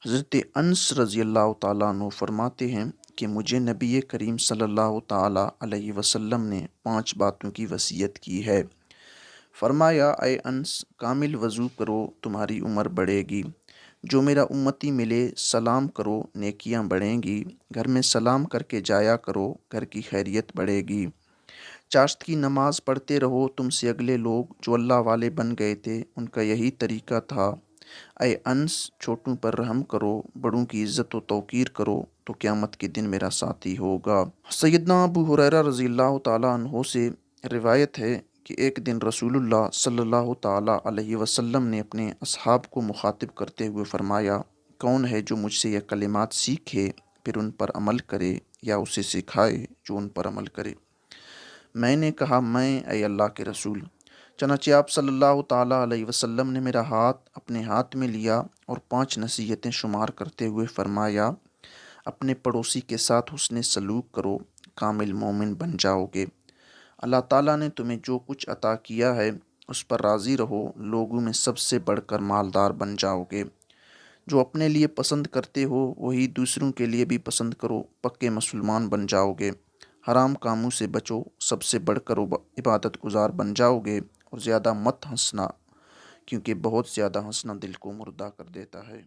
حضرت انس رضی اللہ تعالیٰ عنہ فرماتے ہیں کہ مجھے نبی کریم صلی اللہ تعالیٰ علیہ وسلم نے 5 باتوں کی وصیت کی ہے۔ فرمایا، اے انس، کامل وضو کرو، تمہاری عمر بڑھے گی۔ جو میرا امتی ملے سلام کرو، نیکیاں بڑھیں گی۔ گھر میں سلام کر کے جایا کرو، گھر کی خیریت بڑھے گی۔ چاشت کی نماز پڑھتے رہو، تم سے اگلے لوگ جو اللہ والے بن گئے تھے ان کا یہی طریقہ تھا۔ اے انس، چھوٹوں پر رحم کرو، بڑوں کی عزت و توقیر کرو تو قیامت کے دن میرا ساتھی ہوگا۔ سیدنا ابو ہریرہ رضی اللہ تعالیٰ عنہ سے روایت ہے کہ ایک دن رسول اللہ صلی اللہ تعالیٰ علیہ وسلم نے اپنے اصحاب کو مخاطب کرتے ہوئے فرمایا، کون ہے جو مجھ سے یہ کلمات سیکھے پھر ان پر عمل کرے یا اسے سکھائے جو ان پر عمل کرے؟ میں نے کہا، میں اے اللہ کے رسول۔ چنانچہ آپ صلی اللہ تعالیٰ علیہ وسلم نے میرا ہاتھ اپنے ہاتھ میں لیا اور 5 نصیحتیں شمار کرتے ہوئے فرمایا، اپنے پڑوسی کے ساتھ حسن سلوک کرو، کامل مومن بن جاؤ گے۔ اللہ تعالیٰ نے تمہیں جو کچھ عطا کیا ہے اس پر راضی رہو، لوگوں میں سب سے بڑھ کر مالدار بن جاؤ گے۔ جو اپنے لیے پسند کرتے ہو وہی دوسروں کے لیے بھی پسند کرو، پکے مسلمان بن جاؤ گے۔ حرام کاموں سے بچو، سب سے بڑھ کر عبادت گزار بن جاؤ گے۔ اور زیادہ مت ہنسنا، کیونکہ بہت زیادہ ہنسنا دل کو مردہ کر دیتا ہے۔